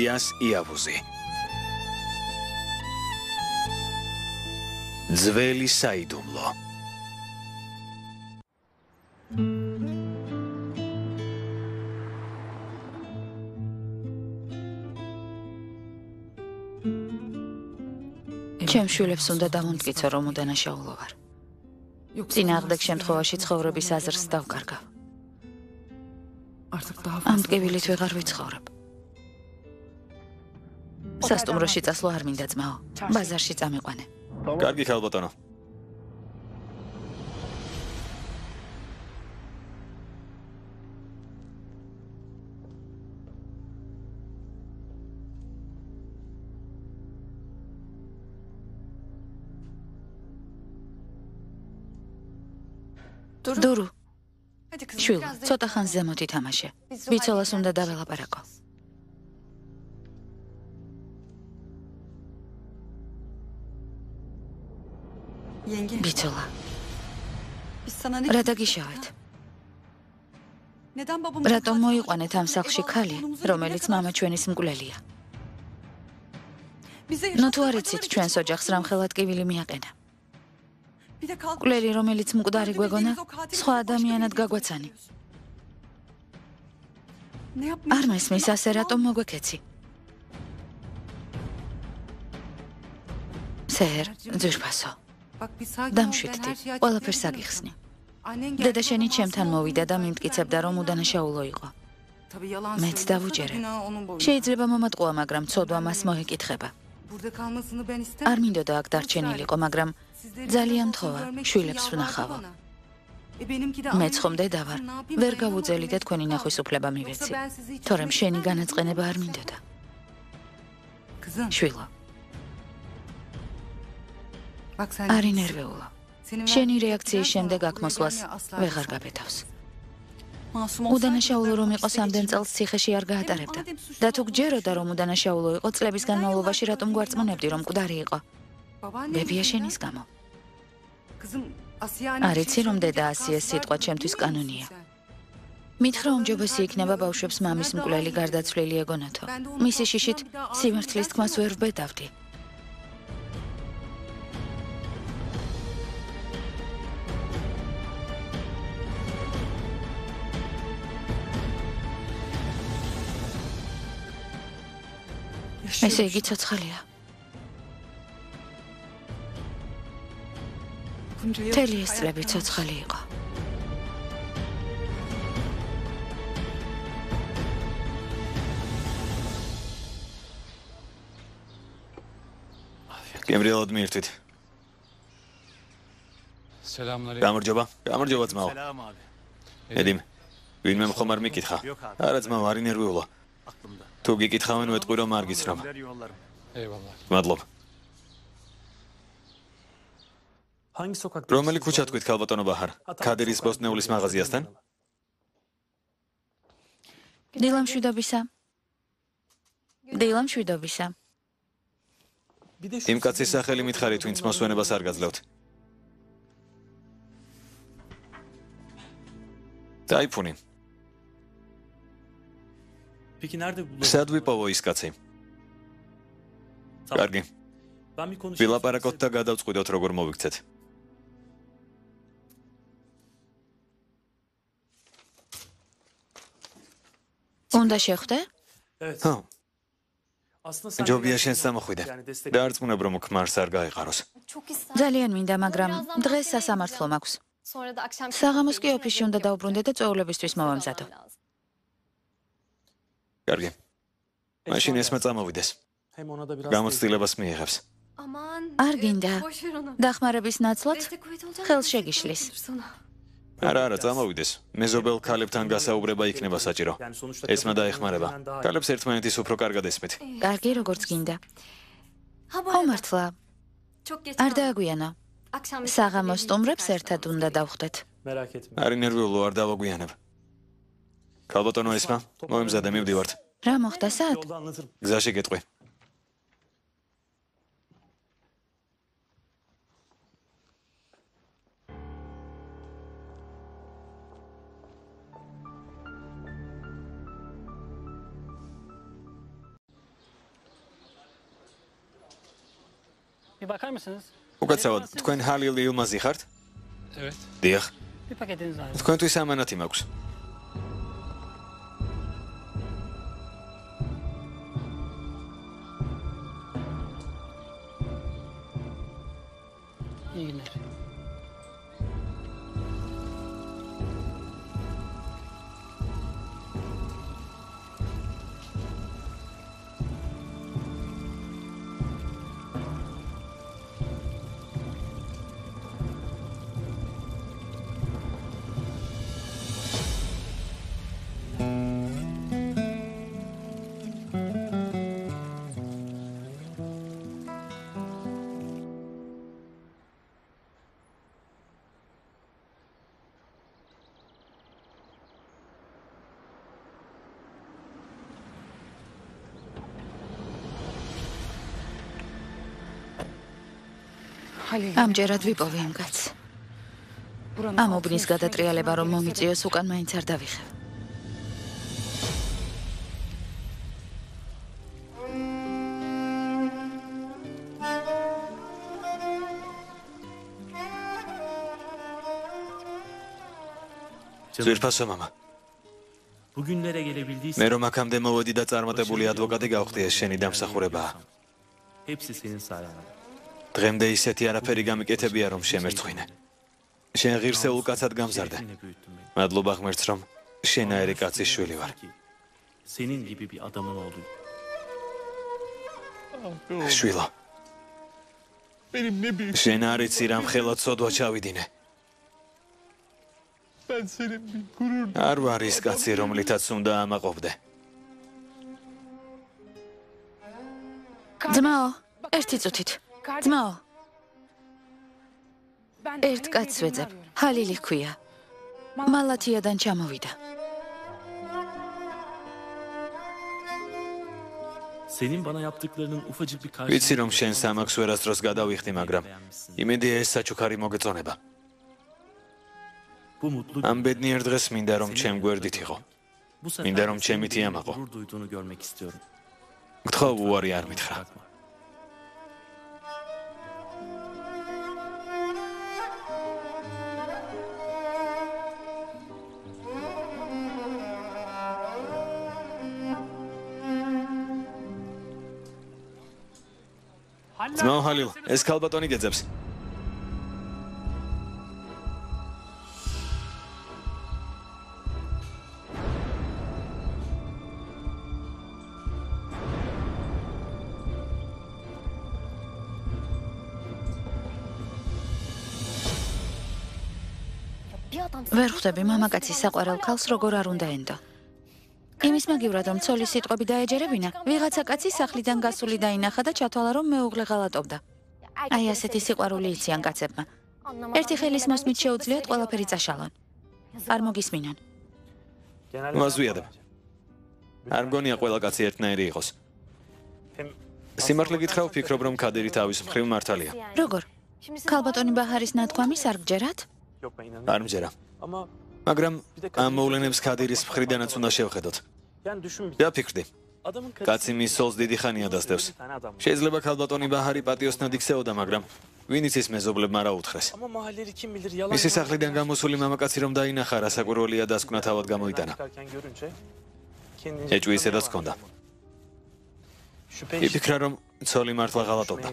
ილიას იავუზი. ძველი საიდუმლო. ჩემ შვილებს უნდა დავამტკიცო, რომ უდანაშაულო ვარ. წინააღმდეგ შემთხვევაში ცხოვრების აზრს დავკარგავ. ამ ტკივილით ვეღარ ვიცხოვრებ. სასტუმროში წასვლა არ მინდა ძმაო. ბაზარში წამიყვანე. კარგი ქალბატონო. დურუ. შვილო, ცოტა ხანს ზემოთ ითამაშე. ბიცოლას უნდა დაველაპარაკო. ბიცოლა. რა დაგიშავეთ? რატომ მოიყვანეთ ამ სახლში ქალი, რომელიც მამა ჩვენის მკვლელია? ნუ თუ არ იცით ჩვენს ოჯახს რამ ხელად ტკივილი მიაყენა. მკვლელი, რომელიც მკვდარი გვეგონა, სხვა ადამიანად გაგვაცანი. არ მესმის ასე რატომ მოგვექეცი? სერ, ძვირფასო. დამშვიდდი, ყველაფერს აგიხსნი. დედა შენი ჩემთან მოვიდა და მიმტკიცებდა, რომ უდანაშაულო იყო. მეც დავუჯერე. შეიძლება მომატყუა, მაგრამ ცოდვა მას მოეკითხება. არ მინდოდა აქ დარჩენილიყო, მაგრამ ძალიან თხოვა, შვილებს ვნახავო. მეც ხომ დედა ვარ, ვერ გავუძელი და თქვენი ნახვის უფლება მივეცი. თორემ შენი განაწყენება არ მინდოდა. შვილო. არ ინერვეულო. შენი რეაქციის შემდეგ აქ მოსვლას ვეღარ გაბედავს. უდანაშაულო რომ იყოს ამდენ წელს ციხეში არ გაატარებდა. და თუ გჯეროდა რომ უდანაშაულო იყო, წლების განმავლობაში რატომ გვარწმუნებდი რომ მკვდარი იყო? ბებია შენის გამო. არ იცი რომ დედა ასიეს სიტყვა ჩემთვის კანონია. მითხრა უმჯობესი იქნება ბავშვებს მამის მკვლელი გარდაცვლილი ეგონათო. მისი შიშით სიმართლის თქმას ვერ ვბედავდი. ესე იგი ცოცხალია. მთელი ეს წლები ცოცხალი იყო. გემრიელად მიირთვით. გამარჯობა, გამარჯობა ძმაო. ედიმ, ვინმე მხომ არ მიკითხა. არა ძმაო, არ ინერვიულა. თუ გიკითხავენ ვეტყვი რომ არ გიცნობ. მადლობა. რომელი ქუჩა თქვით ქალბატონო ბაჰარ? ქადერის ბოსტნეულის მაღაზიასთან? დილამშვიდობისა. დილამშვიდობისა. იმ კაცის სახელი მითხარით, ვინც მოსვენებას არ გაძლევთ. დაიფუნი. სად ვიპოვო ის კაცი? კარგი. ვილაპარაკოთ და გადავწყვიტოთ როგორ მოვიქცეთ. უნდა შეხვდე? ხო. ჯობია შენს დამოხვიდე. დაარწმუნებ რომ ქმარს არ გაეყაროს. ძალიან მინდა, მაგრამ დღეს სასამართლო მაქვს. საღამოს კი ოფისში უნდა დაუბრუნდე და წვეულებისთვის მოვამზადო. კარგი. მაშინ ესმა წამოვიდეს. გამოცდილებას მიიღებს. არ გინდა. დახმარების ნაცვლად ხელს შეგიშლის. არა, წამოვიდეს. მეზობელ ქალებთან გასაუბრება იქნება საჭირო. ესმა დაეხმარება. ქალებს ერთმანეთის უფრო კარგად ესმით. კარგი, როგორც გინდა. ხომართლა. არ დააგვიანო. საღამოს სტუმრებს ერთად უნდა დავხვდეთ. არ ინერვიულო, არ დავაგვიანებ. ქალბატონო ესმა, მოემზადე, მივდივართ. რა მოხდა სად? გზაში გეტყვი. Bir bakar mısınız? უკაცრავად, თქვენ ჰალილ ილმაზი ხართ? Evet. დიახ. Bir paketiniz var. თქვენთვის ამანათი მაქვს. İyi günler. ამჯერად ვიპოვე იმ კაცს. ამ უბნის გადატრიალება რომ მომიწიოს უკან მაინც არ დავიხევ. ძვირფასო მამა. Bugünlere gelebildiysen მე რომ აქამდე მოვედი და წარმატებული ადვოკატი გავხდი, ეს შენი დამსახურებაა. hepsi senin sayende. დღემდე ისეთი არაფერი გამიკეთებია რომ შემერცხვინე. შენ ღირსეულ კაცად გამზარდე. Yine büyüttün beni. მადლობა ღმერთს რომ შენაერი კაცის შვილი ვარ. Senin gibi bir adamın oldum. შვილო. შენ არ იცი რამ ხელად სოდვა ჩავიდინე. არ ვარ ის კაცი, რომლითაც უნდა ამაყობდე. ძმაო, ერთი წუთით. ძმაო. ერთ კაცს ვეძებ. ჰალილი ჰქვია. მალათიადან ჩამოვიდა. Senin bana yaptıklarının ufacık bir ვიცი karşılığı. რომ შენ სამაქს ვერასდროს გადავიხდი, მაგრამ იმედია ეს საჩუქარი მოგეწონება. Bu mutlu ამ ბედნიერ დღეს მინდა რომ ჩემ გვერდით იყო. bu sefer მინდა რომ senin ჩემითი benimle ამაყო. gurur duyduğunu görmek istiyorum. გთხოვ უარი არ მითხრა. Bırakma. ძმაო ჰალილ, ეს ქალბატონი გეძებს. ვერ ხვდები მამაკაცის საყვარელ ქალს როგორ არ უნდა ენდო. იმის მაგივრად რომ ცოლის სიტყვები დაეჯერებინა, ვიღაცა კაცი სახლიდან გასული დაინახა და ჩათვალა რომ მეუღლე ღალატობდა. აი ასეთი სიყვარული იციან კაცებმა. ერთი ხელის მოსმით შეუძლიათ ყველაფერი წაშალონ. არ მოგისმინონ. მაზვიადებ. არ მგონია ყველა კაცი ერთნაირი იყოს. სიმართლე გითხრა, ვფიქრობ რომ ქადერი თავის მხრივ მართალია. როგორ? ქალბატონი ბაჰარის ნათქვამის არ გჯერათ? არ მჯერა. მაგრამ ამ მოვლენებს ქადერის მხრიდანაც უნდა შევხედოთ. დაფიქრდი. კაცი მის სოლს დიდი ხანია დასდევს. შეიძლება ქალბატონი ბაჰარი პატიოსნად იქცეოდა, მაგრამ ვინ იცის მეზობლებმა რა უთხრეს. მისი სახლიდან გამოსული მამაკაცი რომ დაინახა, რა საკვირველია დასკვნა თავად გამოიტანა. ეჭვი ისედაც ჰქონდა. იფიქრა რომ ცოლი მართლა ღალატობდა.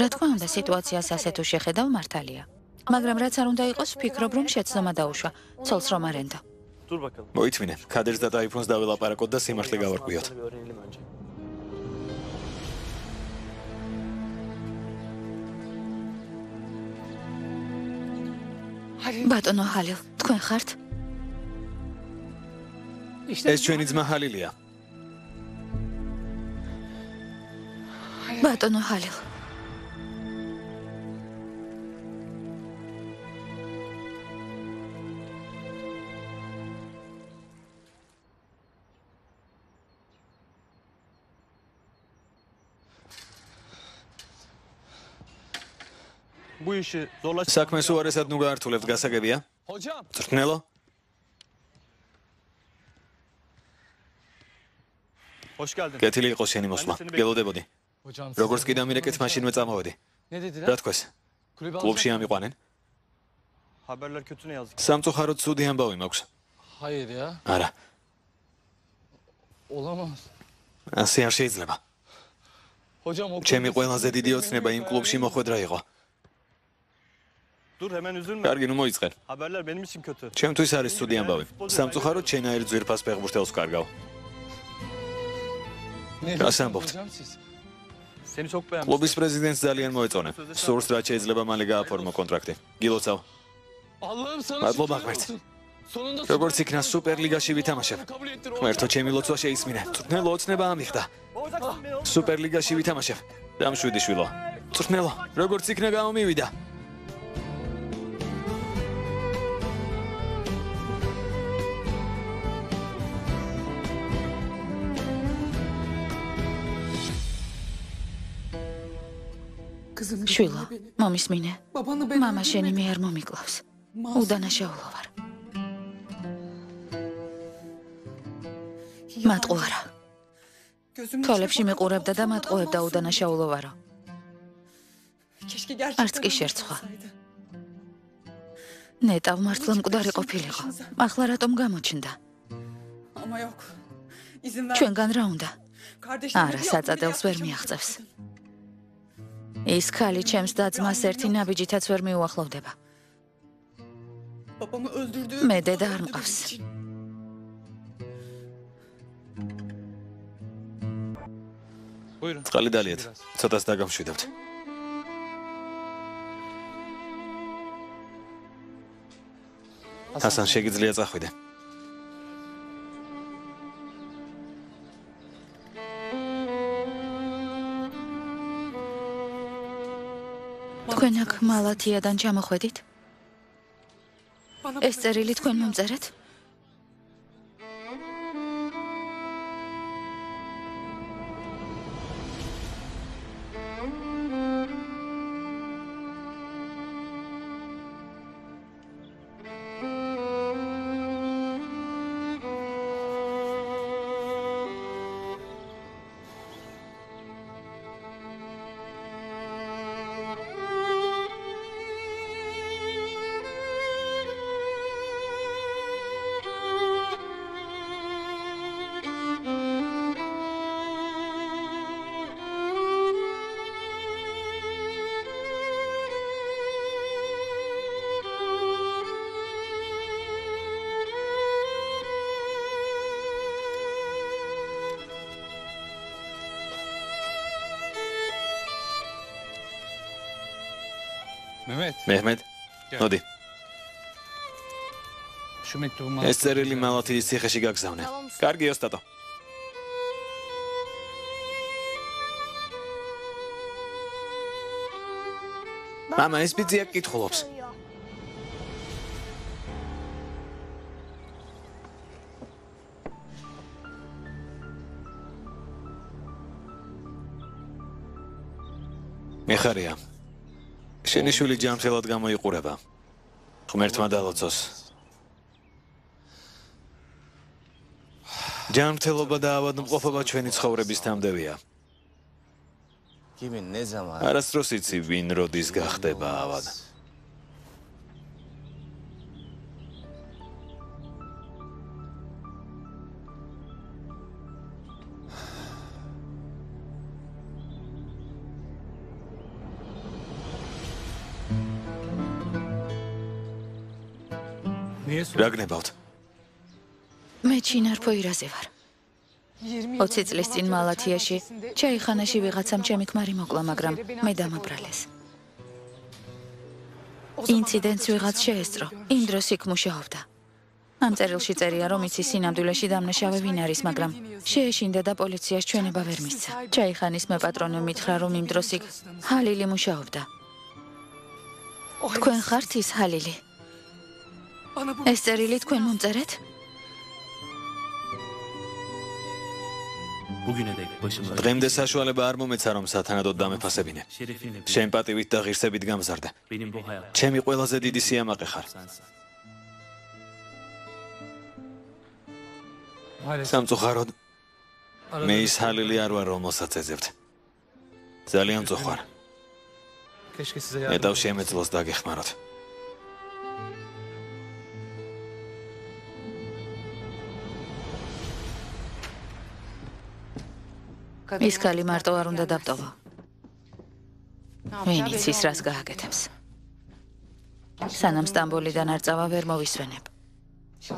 რა თქმა უნდა სიტუაციას ასე თუ შეხედავ მართალია. მაგრამ რაც არ უნდა იყოს, ვფიქრობ რომ შეცდომა დაუშვა. ცოლს რომ არ ენდო. მოითმინე, ქადერს და ტაიფუნს დავილაპარაკოთ და სიმართლე გავარკვიოთ. ბატონო ჰალილ, თქვენ ხართ? ეს ჩვენი ძმა ჰალილია. ბატონო ჰალილ. საქმეს უარესად ნუ გაართულებთ, გასაგებია? წვრთნელო? კეთილი იყოს შენი მოსვლა. გელოდებოდი. როგორც კი დამირეკეთ, მაშინვე წამოვედი. რა თქვეს? კლუბში ამიყვანენ? სამწუხაროდ ცუდი ამბავი მაქვს. არა. ასე არ შეიძლება. ჩემი ყველაზე დიდი ოცნება იმ კლუბში მოხვედრა იყო. კარგი, ნუ მოიწყენ. ჩემთვის არის ცუდი ამბავი. სამწუხაროდ შენაერ ძვირფას ფეხბურთელს ვკარგავ. რას ამბობთ? კლუბის პრეზიდენტს ძალიან მოეწონე. სურს რაც შეიძლება მალე გააფორმო კონტრაქტი. გილოცავ. მადლობა ღმერთს. როგორც იქნა სუპერლიგაში ვითამაშებ. ღმერთო, ჩემი ლოცვა შეისმინე. წვრთნელო, ოცნება ამიხდა. სუპერლიგაში ვითამაშებ. დამშვიდი შვილო. წვრთნელო, როგორც იქნა გამომივიდა. შვილო, მომისმინე. მამა შენი მე არ მომიკლავს. უდანაშაულო ვარ. მატყუარა. თვალებში მიყურებდა და მატყუებდა უდანაშაულო ვარო. არც კი შერცხვა. ნეტავ მართლა მკვდარი ყოფილიყო. ახლა რატომ გამოჩნდა? ჩვენგან რა უნდა? არა, საწადელს ვერ მიაღწევს. ის ხალი ჩემს და-ძმას ერთი ნაბიჯითაც ვერ მიუახლოვდება. მე დედა არ მყავს. წყალი დალიეთ. ცოტას დაგამშვიდებთ. ჰასან, შეგიძლია წახვიდე. თქვენ აქ მალათიადან ჩამოხვედით? ეს წერილი თქვენ მომწერეთ? მეჰმედ, მოდი. ეს წერილი მალათიის ციხეში გაგზავნე. კარგი, ოსტატო. მამა, ეს ბიძია კითხულობს. მეხარია. შენი შვილი ჯანმრთელად გამოიყურება. ღმერთმა დალოცოს. ჯანმრთელობა და ავადმყოფობა ჩვენი ცხოვრების თამდევია. არასდროს იცი, ვინ როდის გახდება ავად. რა გნებავთ? მე ჩინარ ფოირაზე ვარ. 20 წლის წინ მალათიაში, ჩაიხანაში ვიღაცამ ჩემი ქმარი მოკლა, მაგრამ მე დამაბრალეს. ინციდენტს ვიღაც შეესწრო. იმ დროს იქ მუშაობდა. ამ წერილში წერია, რომ იცის სინამდვილეში დამნაშავე ვინ არის, მაგრამ შეეშინდა და პოლიციას ჩვენება ვერ მისცა. ჩაიხანის მეპატრონემ მითხრა, რომ იმ დროს იქ ჰალილი მუშაობდა. თქვენ ხართ ის ჰალილი? ეს წერილი თქვენ მომწერეთ? დღემდე საშუალება არ მომეცა, რომ სათანადოდ დამეფასებინე. შენ პატივით და ღირსებით გამზარდე. ჩემი ყველაზე დიდი სიამაყე ხარ. სამწუხაროდ მე ის ჰალილი არ ვარ, რომელსაც ეძებთ. ძალიან მწოხვარ. მეტავ შემეძლოს დაგეხმაროთ. ის ქალი მარტო არ უნდა დაბტოვა. ვინ იცის რას გააკეთებს. სანამ სტამბოლიდან არ წავა ვერ მოვისვენებ.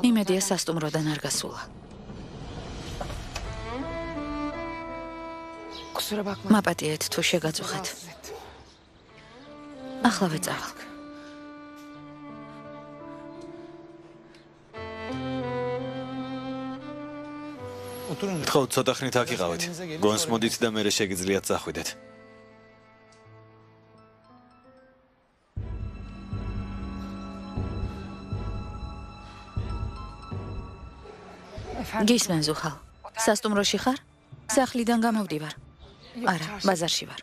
იმედია სასტუმროდან არ გასულა. მაპატიეთ თუ შეგაწუხეთ. ახლავე წავალ. ხო, ცოტა ხნით აქ იყავით. გონს მოდით და მერე შეგიძლიათ წახვიდეთ. გისმენ ზუხალ. სასტუმროში ხარ? სახლიდან გამოვდივარ. არა, ბაზარში ვარ.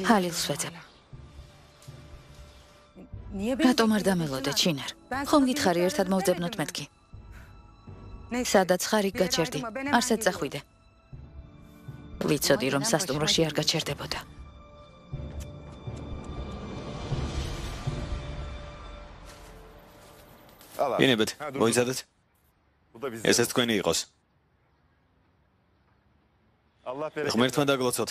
ჰალილს ვეძებ. რატომ არ დამელოდე, ჩინარ? ხომ გითხარი ერთად მოვძებნოთ მეთქი? სადაც ხარ იქ გაჩერდი. არსად წახვიდე. ვიცოდი, რომ სასტუმროში არ გაჩერდებოდა. ინებეთ, მოიცადეთ. ესეც თქვენი იყოს. ღმერთმა დაგლოცოთ.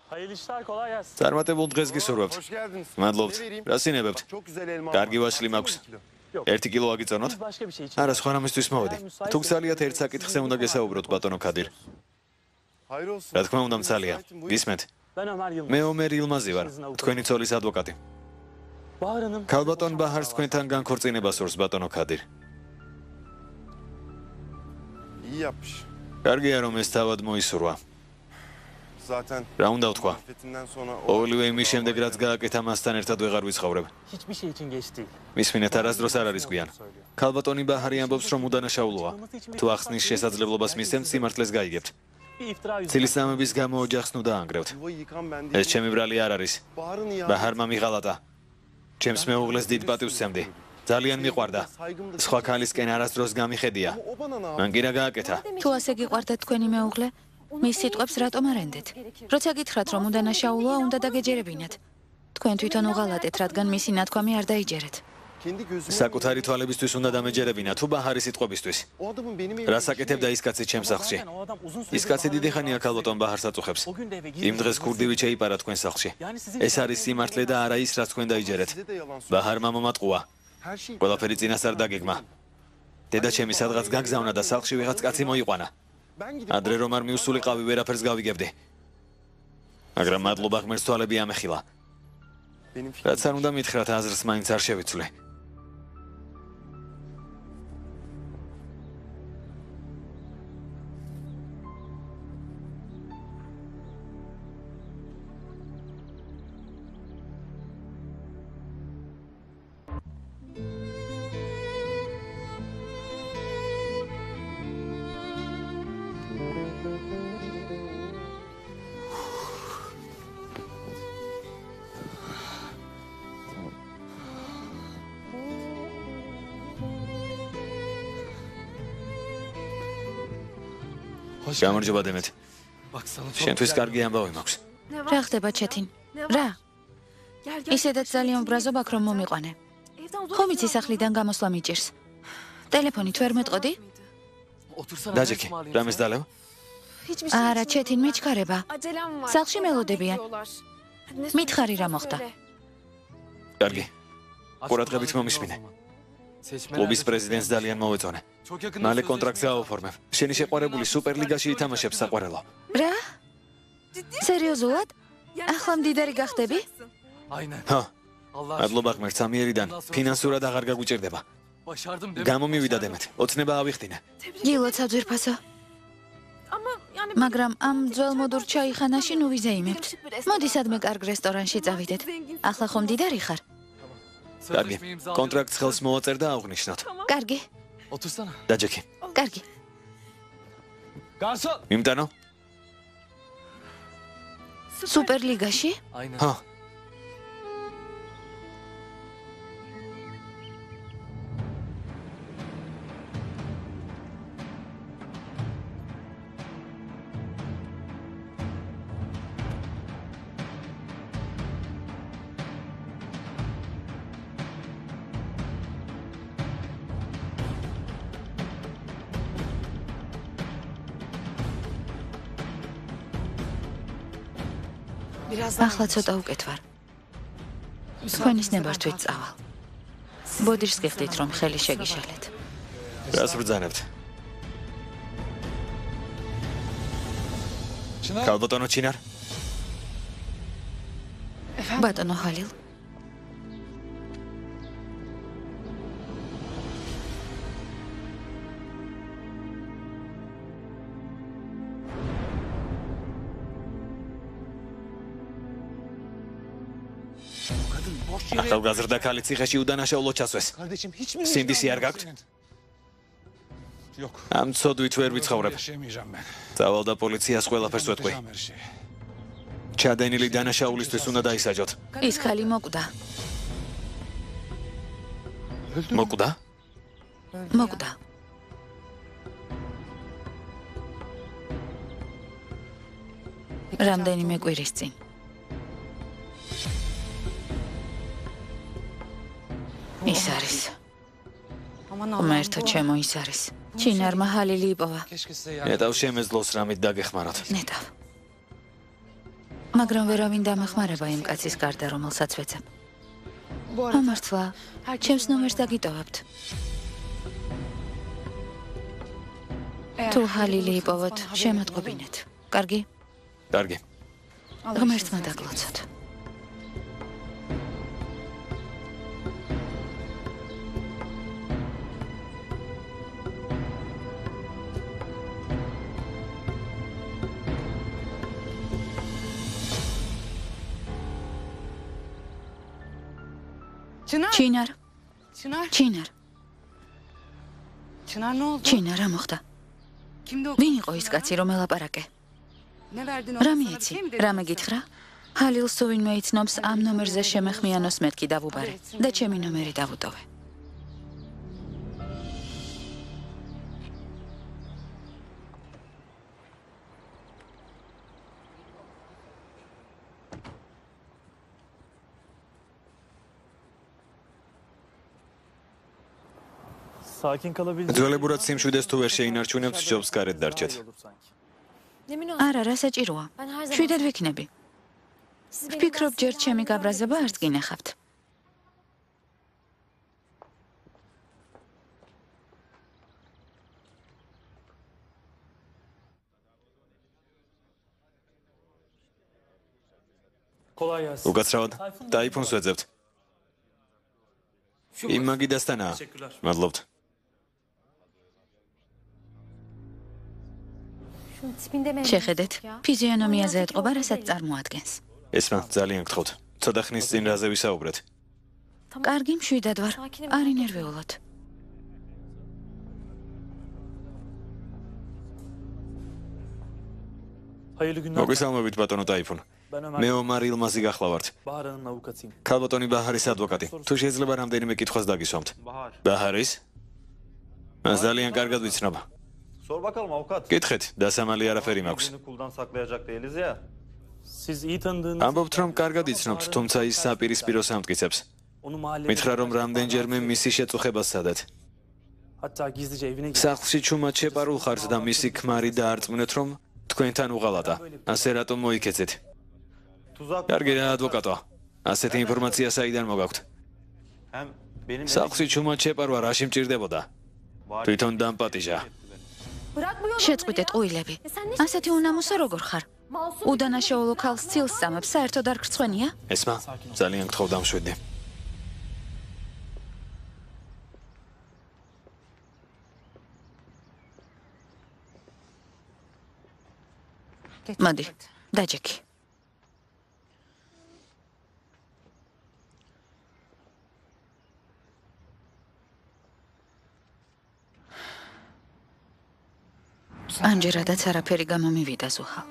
წარმატებულ დღეს გისურვებთ. მადლობთ. რას ინებებთ? კარგი ვაშლი მაქვს. 1 კილო აგიწონოთ? არა, სხვა რამისთვის მოვედი. თუ გცალიათ ერთ საკითხზე უნდა გესაუბროთ, ბატონო ქადირ. რა თქმა უნდა, მცალია. გისმენთ? მე ომერ ილმაზი ვარ, თქვენი ცოლის ადვოკატი. ქალბატონ ბაჰარს თქვენთან განქორწინება სურს, ბატონო ქადირ. კარგია, რომ ეს თავად მოისურვა. რა უნდა ვთქვა? ორივე იმის შემდეგ, რაც გააკეთა, მასთან ერთად ვეღარ ვიცხოვრებ. მისმინეთ, არასდროს არ არის გვიან. ქალბატონი ბაჰარი ამბობს, რომ უდანაშაულოა. თუ ახსნის შესაძლებლობას მისცემთ, სიმართლეს გაიგებთ. ცილისწამების გამო ოჯახს ნუ დაანგრევთ. ეს ჩემი ბრალი არ არის. ბაჰარმა მიღალატა. ჩემს მეუღლეს დიდ პატივს სცემდი. ძალიან მიყვარდა. სხვა ქალისკენ არასდროს გამიხედია. მან კი რა გააკეთა? თუ ასე გიყვარდათ თქვენი მეუღლე, მის სიტყვებს რატომ არ ენდეთ? როცა გითხრათ, რომ უდანაშაულოა, უნდა დაგეჯერებინათ. თქვენ თვითონ უღალატეთ, რადგან მისი ნათქვამი არ დაიჯერეთ. საკუთარი თვალებისთვის უნდა დამეჯერებინა, თუ ბაჰარის სიტყვებისთვის. რას აკეთებდა ის კაცი ჩემს სახლში? ის კაცი დიდი ხანია ქალბატონ ბაჰარს აწუხებს. იმ დღეს ქურდივით შეიპარა თქვენ სახლში. ეს არის სიმართლე და არა ის, რაც თქვენ დაიჯერეთ. ბაჰარმა მომატყუა. ყველაფერი წინასწარ დაგეგმა. დედა ჩემი სადღაც გაგზავნა და სახლში ვიღაც კაცი მოიყვანა. ადრე რომ არ მიუსულიყავი, ვერაფერს გავიგებდი. მაგრამ მადლობა ღმერთს, თვალები ამეხილა. რაც არ უნდა მითხრათ, აზრს მაინც არ შევიცვლე. გამარჯობა დემეთ. შენთვის კარგი ამბავი მაქვს. რა ხდება ჩეთინ? რა? ისედაც ძალიან ბრაზობ აქ რომ მომიყვანე. ხომ იცი სახლიდან გამოსვლა მიჭირს. ტელეფონით ვერ მეტყოდი? დაჯექი, რამეს დალევ? არა, ჩეთინ მეჩქარება. სახლში მელოდებიან. მითხარი რა მოხდა? კარგი. ყურადღებით მომისმინე. კლუბის პრეზიდენტს ძალიან მოვეწონე. მალე კონტრაქტს გავაფორმებ. შენი შეყვარებული სუპერლიგაში ითამაშებს საყვარელო. რა? სერიოზულად? ახლა მდიდარი გახდები? ჰა. მადლობა ღმერთს, ამიერიდან ფინანსურად აღარ გაგვიჭირდება. გამომივიდა დემეთ, ოცნება ავიხდინე. გილოცა ძვირფასო. მაგრამ ამ ძველმოდურ ჩაიხანაში ნუ ვიზეიმებთ. მოდი სადმე კარგ რესტორანში წავიდეთ. ახლა ხომ მდიდარი ხარ? კარგი. კონტრაქტს ხელს მოვაწერ და აღვნიშნოთ. კარგი. დაჯექი. კარგი. მიმტანო? სუპერლიგაში? ჰა. ახლა ცოტა უკეთ ვარ. თქვენის ნებართვით წავალ. ბოდიშს გიხდით, რომ ხელი შეგიშალეთ. რას ბრძანებთ? ქალბატონო ჩინარ? ბატონო ხალილ. ახალგაზრდა ქალი ციხეში უდანაშაულო ჩასვეს. სინდისი არ გაქვთ? ამ ცოდვით ვერ ვიცხოვრებ. წავალ და პოლიციას ყველაფერს ვეთქვი. ჩადენილი დანაშაულისთვის უნდა დაისაჯოთ. ის ხალი მოკვდა. მოკვდა? მოკვდა. რამდენიმე კვირის წინ. ის არის. ღმერთო ჩემო ის არის. ჩინარმა ხალილი იპოვა. ნეტავ შემეძლოს რამით დაგეხმაროთ. ნეტავ. მაგრამ ვერავინ დამეხმარება იმ კაცის გარდა, რომელსაც ვეცებ. ამართლა, ჩემს ნომერს დაგიტოვებთ. თუ ხალილი იპოვოთ, შემატყობინეთ. კარგი? კარგი. ღმერთმა დაგლოცოთ. ჩინარ. ჩინარ, რა მოხდა? ვინ იყო ის კაცი, რომ ელაპარაკე? რა მიეცი? რა მეკითხრა? ხალილს თუ ვინმე იცნობს, ამ ნომერზე შემეხმიანოს მეთქი დავუბარე და ჩემი ნომერი დავუტოვე. ძველებურად სიმშვიდეს თუ ვერ შეინარჩუნებთ, ჯობს გარეთ დარჩეთ. არა, რა საჭიროა? შვიდად ვიქნები. ვფიქრობ, ჯერ ჩემი გაბრაზება არც გინახავთ. უკაცრავად, ტაიფუნს ვეძებთ. იმ მაგიდასთანაა. მადლობთ. შეხედეთ, ფიზიონომიაზე ეტყობა, რასაც წარმოადგენს. ესმა, ძალიან გთხოვთ. ცოტა ხნის წინ რაზე ვისაუბრეთ? კარგი, მშვიდად ვარ. არ ინერვიულოთ. მოგესალმებით, ბატონო ტაიფუნ. მე ომარ ილმაზი გახლავართ. ქალბატონი ბაჰარის ადვოკატი. თუ შეიძლება რამდენიმე კითხვას დაგისვამთ. ბაჰარის? მას ძალიან კარგად ვიცნობ. კითხეთ, დასამალი არაფერი მაქვს. ამბობთ, რომ კარგად იცნობთ, თუმცა ის საპირისპირო სამტკიცებს. მითხრა, რომ რამდენჯერმე მისი შეწუხებას სადეთ. სახლში ჩუმად შეპარულ ხართ და მისი ქმარი დაარწმუნეთ, რომ თქვენთან უღალატა. ასე რატომ მოიქეცეთ? კარგი რა ადვოკატო. ასეთი ინფორმაცია საიდან მოგაქვთ? სახლში ჩუმად შეპარვა რაში მჭირდებოდა? თვითონ დამპატიჟა. შეწყვიტეთ ყუილები. ასეთი უნამოსა როგორ ხარ? უდანაშაულო ქალს ცილს სამებს, საერთოდ არ გრცხვენია? ესმა, ძალიან გთხოვ დამშვიდდი. მოდი, დაჯექი. ამჯერადაც არაფერი გამომივიდა ზუჰა.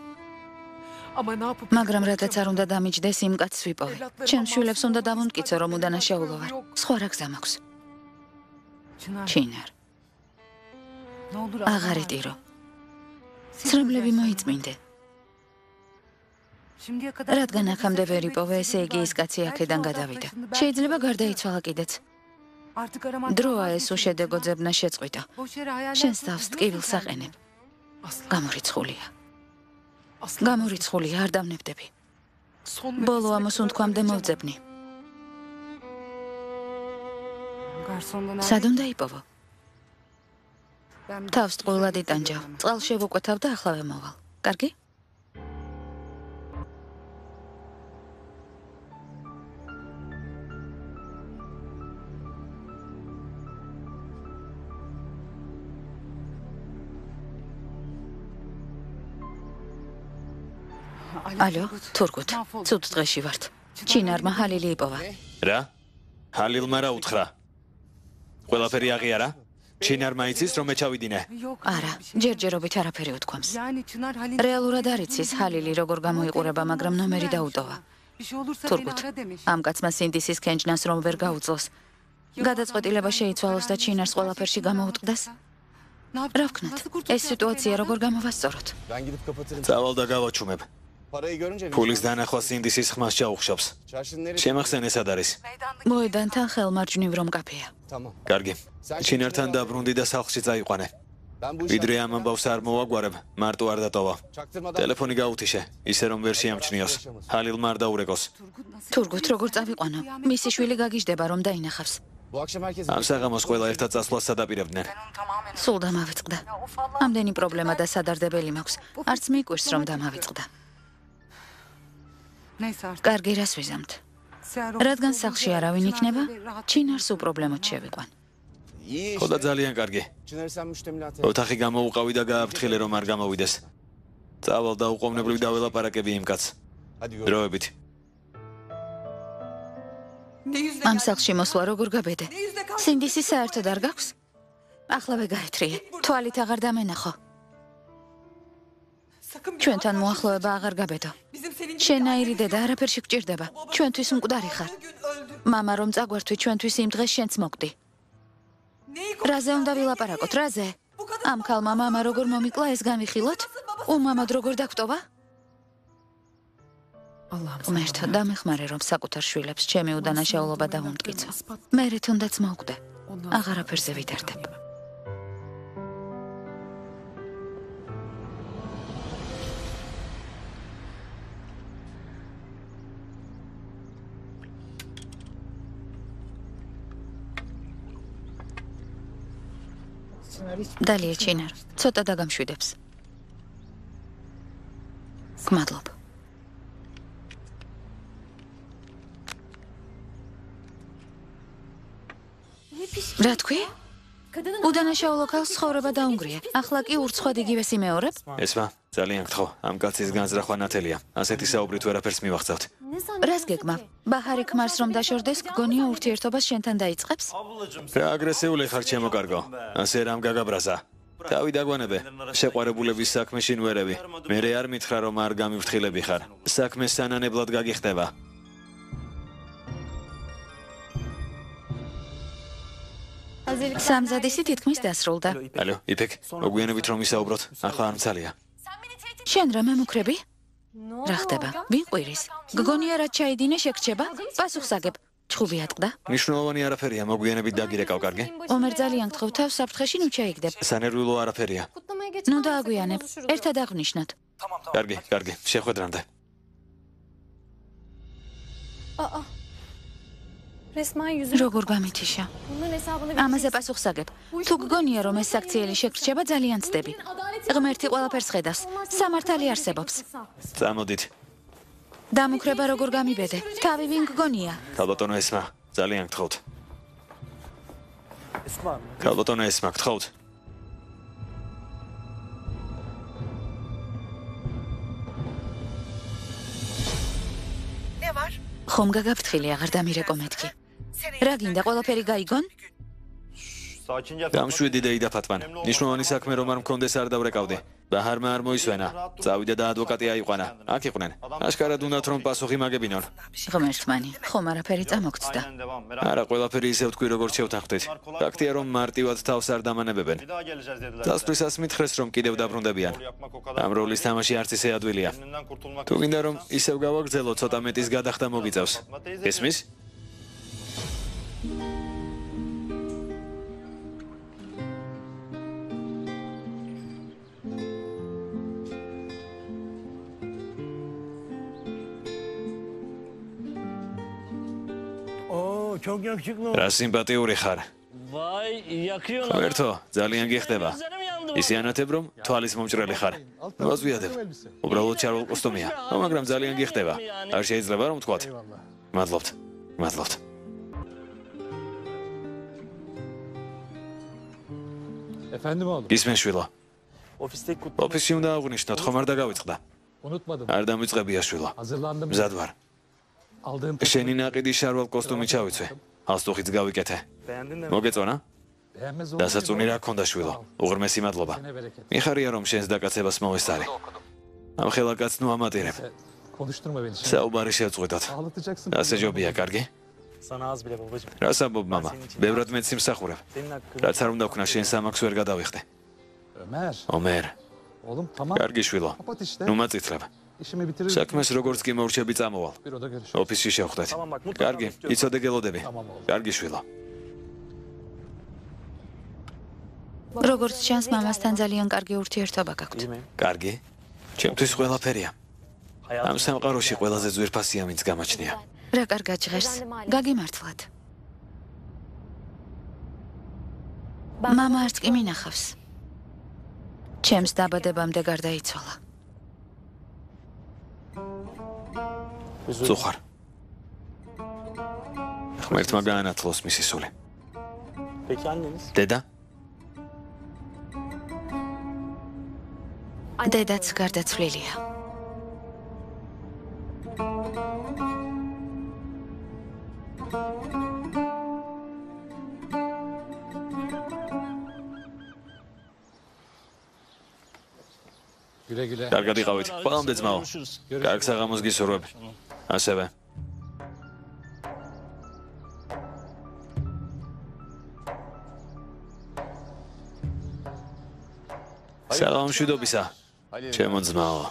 მაგრამ რადგან არ უნდა დამიჯდეს იმ კაცს ვიპოვე. ჩემს შვილებს უნდა დავამტკიცო, რომ უდანაშაულო ვარ. სხვა რა გზა მაქვს? ჩინარ. აღარ იტირო. ცრემლები მოიწმინდე. რადგან აქამდე ვერ იპოვე, ესე იგი ის კაცი აქედან გადავიდა. შეიძლება გარდაიცვალა კიდეც. დროა ეს უშედეგო ძებნა შეწყვიტა. შენს თავს ტკივილს აყენებ. გამორიცხულია. გამორიცხულია, არ დავნებდები. ბოლო ამოს უნთქვამდე მოვძებნი. სად უნდა იპოვო? თავს ტყუილად იტანჯავ. წყალს შევუკვეთავ და ახლავე მოვალ. კარგი? ალო, თურგუთ. ცუდ დღეში ვართ. ჩინარმა ჰალილი იპოვა. რა? ჰალილმა რა უთხრა? ყველაფერი აღიარა? ჩინარმა იცის რომ მე ჩავიდინე? არა, ჯერჯერობით არაფერი უთქვამს. რეალურად არ იცის ჰალილი როგორ გამოიყურება, მაგრამ ნომერი დაუტოვა. თურგუთ, ამ კაცმა სინდისის კენჭნას რომ ვერ გაუძლოს. გადაწყვეტილება შეიცვალოს და ჩინარს ყველაფერში გამოუტყდეს? რა ვქნათ? ეს სიტუაცია როგორ გამოვასწოროთ? წავალ და გავაჩუმებ. ფულის დანახვა სინდისის ხმას ჩაუხშობს. შემახსენე სად არის? მოედანთან ხელმარჯვნივ რომ კაფეა. კარგი. ჩინართან დაბრუნდი და სახლში წაიყვანე. ვიდრე ამ ამბავს არ მოვაგვარებ, მარტო არ დატოვა. ტელეფონი გაუთიშე, ისე რომ ვერ შეამჩნიოს. ჰალილმა არ დაურეკოს. თურგუთ როგორ წავიყვანო? მისი შვილი გაგიჟდება რომ დაინახავს. ამ საღამოს ყველა ერთად წასვლას სადაპირებდნენ. სულ დამავიწყდა. ამდენი პრობლემა და სადარდებელი მაქვს. არც მიკვირს რომ დამავიწყდა. კარგი, რას ვიზამთ? რადგან სახლში არავინ იქნება, ჩინარს უპრობლემოდ შევიყვან. ხოდა ძალიან კარგი. ოთახი გამოუყავი და გააფრთხილე რომ არ გამოვიდეს. წავალ და უყოვნებლივ დაველაპარაკები იმ კაცს. დროებით. ამ სახლში მოსვლა როგორ გაბედე? სინდისი საერთოდ არ გაქვს? ახლავე გაეთრიე. თვალით აღარ დამენახო. ჩვენთან მოახლოება აღარ გაბედო. შენაირი დედა არაფერში გჭირდება. ჩვენთვის მკვდარი ხარ. მამა რომ წაგვართვი ჩვენთვის იმ დღეს შენც მოგდი. რაზე უნდა ვილაპარაკოთ? რაზე? ამ ქალმა მამა როგორ მომიკლა ეს განვიხილოთ? უმამად როგორ დაგვტოვა? ღმერთო, დამეხმარე რომ საკუთარ შვილებს ჩემი უდანაშაულობა დავუმტკიცო. მერე თუნდაც მოვკვდე. აღარაფერზე ვითარდებ. დალია ჩინარ, ცოტა დაგამშვიდებს. გმადლობ. რა თქვი? უდანაშაულო ქალს ცხოვრება დაუნგრია. ახლა კი ურცხვად იგივეს იმეორებ? ესმა, ძალიან გთხოვ, ამ კაცის განზრახვა ნათელია. ასეთი საუბრით ვერაფერს მივახცავთ. რას გეგმა? ბაჰარი ქმარს რომ დაშორდეს, გგონია ურთიერთობას შენთან დაიწყებს? რა აგრესიული ხარ ჩემო კარგო. ასე რამ გაგაბრაზა. თავი დაგვანებე. შეყვარებულების საქმეში ნვერები. მერე არ მითხრა რომ არ გამიფრთხილები ხარ. საქმე სანანებლად გაგიხდება. სამზადისი თითქმის დასრულდა. ალო, იფეკ, მოგვიანებით რომ ვისაუბროთ, ახლა არ მცალია. შენ რა მემუქრები? რა ხდება? ვინ ყვირის? გგონია რაც ჩაიდინე შეგრჩება? პასუხს აგებ. ჩხუბი ატყდა? მნიშვნელოვანი არაფერია, მოგვიანებით დაგირეკავ, კარგი? ომერ ძალიან გთხოვ, თავს საფრთხეში ნუ ჩაიგდებ. სანერვიულო არაფერია. ნუ დააგვიანებ, ერთად აღვნიშნოთ. კარგი, კარგი, შეხვედრამდე. როგორ გამითიშა? ამაზე პასუხს აგებ. თუ გგონია რომ ეს საქციელი შეგრჩება, ძალიან ცდები. ღმერთი ყველაფერს ხედავს. სამართალი არსებობს. წამოდით. დამუქრება როგორ გამიბედე? თავი ვინ გგონია? ქალბატონო ესმა, ძალიან გთხოვთ. ქალბატონო ესმა, გთხოვთ. ხომ გაგაფრთხილი აღარ დამირეკო მეთქი. რა გინდა ყველაფერი გაიგონ? გამშვიდი დეიდა ფატმან. ნიშნულოვანი საქმე რომ არ მქონდეს არ დავრეკავდი. ბაჰარმა არ მოისვენა. წავიდა და ადვოკატი აიყვანა. აქ იყვნენ. აშკარად უნდათ რომ პასუხი მაგებინონ. ღმერთმანი, ხომ არაფერი წამოგწდა. არა, ყველაფერი ისევ თქვი როგორც შევთანხმდით. ფაქტია რომ მარტივად თავს არ დამანებებენ. დასწრისას მითხრეს რომ კიდევ დაბრუნდებიან. ამ როლის თამაში არც ისე ადვილია. თუ გინდა რომ ისევ გავაგრძელო, ცოტა მეტის გადახდა მოგიწევს. ესმის? çok yakışıklı. რა სიმპათიური ხარ. Vay yakıyor. ღმერთო, ძალიან გიხდება. ისიანათებ რომ თვალის მომჭრელი ხარ. მოაზვიადებ. უბრალოდ ჩარვალ კოსტუმია, მაგრამ ძალიან გიხდება. არ შეიძლება რომ ვთქვათ. მადლობთ. მადლობთ. Efendim oğlum. გისმენს შვილო. Ofisteki kutlama. ოფისში უნდა აღვნიშნოთ, ხომ არ დაგავიწყდა? Unutmadım. არ დამიწყებია შვილო. Hazırlandım. მზად ვარ. Aldığım შენი ნაყიდი შარვალ კოსტუმი ჩავიცვე. halstuxიც გავიკეთე. Beğendin mi? მოგეწონა? beğenmez olur. დასაწუნი რა გქონდა შვილო. უღრმესი მადლობა. Sene bereket. მიხარია რომ შენს დაკაცებას მოვესწარი. ამ ხელაკაც ნუ ამატირებ. Konuşturma beni şimdi. საუბარი შევწყვეტოთ. Ağlatacaksın. ასე ჯობია, კარგი? Sana az bile babacığım. რა საბობ მამა? ბევრად მეც იმსახურებ. Senin hakkın. რაც არ უნდა ვქნა შენ სამაქს ვერ გადავიხდე. Ömer. ომერ, Oğlum tamam. კარგი შვილო. Kapat işte. ნუ მაწითლებ. İşimi bitiririm. საქმეს როგორც კი მოვრჩები წამოვალ. Büroda görüşürüz. ოფისში შევხვდეთ. Tamam bak mutlaka კარგი, istiyorum. იცოდე გელოდები. Tamam oğlum. კარგი შვილო. როგორც ჩანს, მამასთან ძალიან კარგი ურთიერთობა გაქვთ. İyi mi? კარგი? ჩემთვის ყველაფერია. ამ Hayatım. სამყაროში ყველაზე ძვირფასია ვინც გამაჩნია. რა კარგად ჟღერს. გაგიმართლათ. მამა არც კი მინახავს. ჩემს დაბადებამდე გარდაიცვალა. წუხარ. ღმერთმა გაანათლოს მისი სული. Peki anneniz? დედა? დედაც გარდაცვლილია. Güle güle. კარგად იყავით. ყველამდე ძმაო. კარგ საღამოს გისურვებ. ასევე. საღამო მშვიდობისა. ჩემო ძმაო.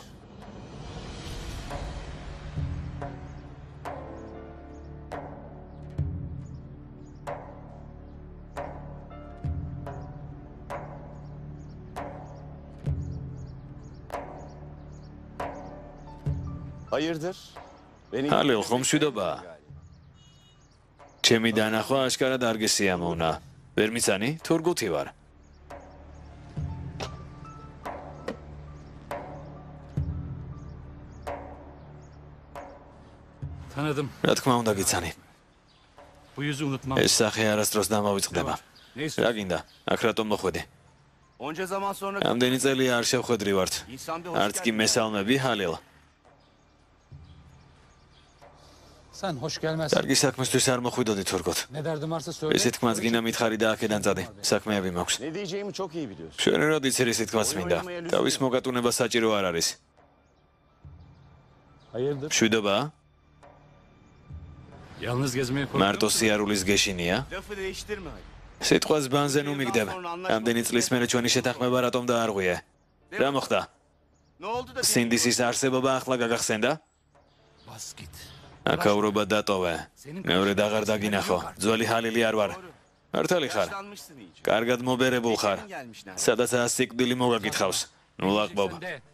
Hayırdır? Beni ალილ, ხომ მშვიდობაა? ჩემი დანახვა აშკარად არ გესიამოვნა. ვერ მიცანი? თურგუთი ვარ. Tanıdım. რა თქმა უნდა გიცანი. Bu yüzü unutmam. ეს სახე არასდროს დამოვიწყდება. Neyse. რა გინდა? აქ რატომ მოხვედი? onca zaman sonra ამდენი წელია არ შევხვედრი ვართ. insan bir hoş არც კი მესალმები, ჰალილ. Sen hoş gelmezsin. კარგი საქმისთვის არ მოხვიდოდი თურქოთ. Ne derdim varsa söyle. ესე თქმაც გინდა მითხარი და აქედან წადი. საქმეები მაქვს. Ne diyeceğimi çok iyi biliyorsun. შენ რა დიცერ ესე თქმაც მინდა. თავის მოგატუნება საჭირო არ არის. Hayırdır? მშვიდობაა? Yalnız gezmeye korkuyor მარტო musun? სიარულის გეშინია? Lafı değiştirme. სიტყვას ბანზე ნუ მიგდებ. ამდენი წლის მერე ჩვენი შეთანხმება რატომ დაარღვიე? რა მოხდა? Ne oldu da სინდისის არსებობა ახლა გაგახსენდა? Bas git. აკავრობა დატოვე. მეორე აღარ დაგინახო. ძველი ჰალილი არ ვარ. მართალი ხარ? yaşlanmışsın iyice. კარგად მობერებულ ხარ. Gelmiş nerede? სადაცაა სიკვდილი მოგაკითხავს. ნუ ლაყბობ.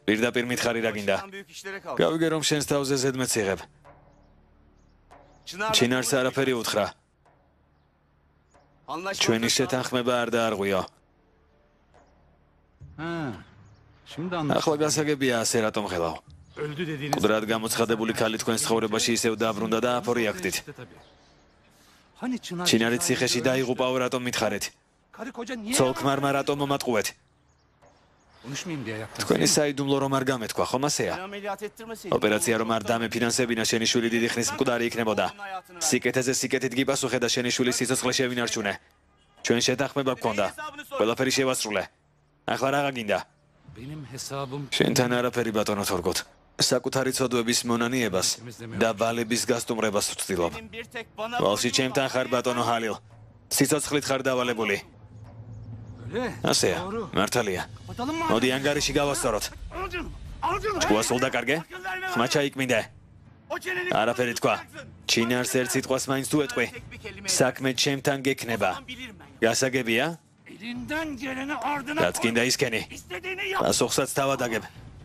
პირდაპირ მითხარი რა გინდა? Başından büyük işlere kaldı. გავიგე რომ შენს თავზე ზედმეტს იღებ. ჩინარს არაფერი უთხრა. ჩვენი შეთანხმება არ დაარღვიო. Ha. Şimdi anladım. ახლა გასაგებია ასე რატომ ხელავ. Öldü dediğiniz. მკვდრად გამოცხაებული ქალი თქვენს ცხოვრებაში ისევ დააბრუნდა და აფორიაქტით. Hani Çınar. ჩინარის ციხეში დაიღუპაო რატომ მითხარით? Karı koca niye? ცოლ-ქმარმა რატომ მომატყუეთ? Konuşmayayım diye yaptın. თქვენი საიდუმლო რომ არ გამეთქვა, ხომ ასეა? Ameliyat ettirmeseydin. ოპერაცია რომ არ დამეფინანსებინა, შენი შვილი დიდი ხნის მკვდარი იქნებოდა. სიკეთეზე სიკეთით გიპასუხე და შენი შვილი სიცოცხლე შევინარჩუნე. ჩვენ შეთანხმება გქონდა. ყველაფერი შევასრულე. ახლა რა გინდა? Benim hesabım შენთან არაფერი ბატონო თორგოთ. საკუთარი ცოდვების მონანიებას და ვალების გასტუმრებას ვცდილობ. Benim bir tek bana ვალში ჩემთან ხარ ბატონო ჰალილ. სიცოცხლით ხარ დავალებული. öyle. ასეა, მართალია. Batalım mı? მოდი ანგარიში გავასწოროთ. Al canım. Al canım. ჭკუას სულ დაკარგე? ხმა ჩაიკმინდე. o çeneni არაფერი თქვა. ჩინარს ერთ სიტყვას მაინც თუ ეტყვი. საქმე ჩემთან გექნება. bilirim ben. გასაგებია? Elinden geleni ardına რაც გინდა ისქენი. İstediğini yap. პასუხსაც თავად აგებ.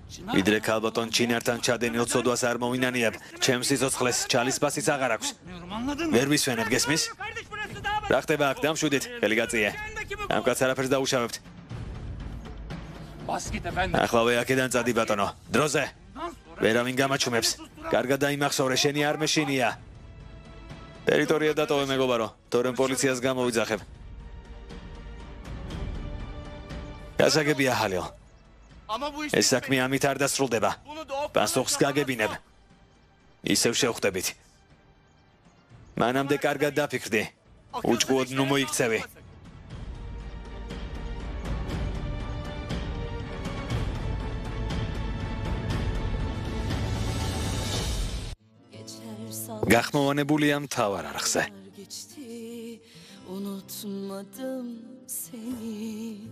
ვიდრე ქალბატონ ჩინართან ჩადენილ ცოდვას არ მოვინანიებ, ჩემს სიცოცხლეს ჩალის პასიც აღარ აქვს. ვერ ვისვენებ, გესმის? რა ხდება აქ, დამშვიდით, ხელი გაწიე. ამ კაცს არაფერს დაუშავებთ. ახლავე აქედან წადი ბატონო, დროზე. ვერავინ გამაჩუმებს. კარგად დაიმახსოვრე, შენი არ მეშინია. ტერიტორია დატოვე მეგობარო, თორემ პოლიციას გამოვიძახებ. გასაგებია ჰალილ. ეს საქმე ამით არ დასრულდება. პასუხს გაგებინებ. ისევ შევხვდებით. მანამდე კარგად დაფიქრდი. უჭკუოდ ნუ მოიქცევი. გახმოვანებულია მთავარ არხზე. Unutmadım seni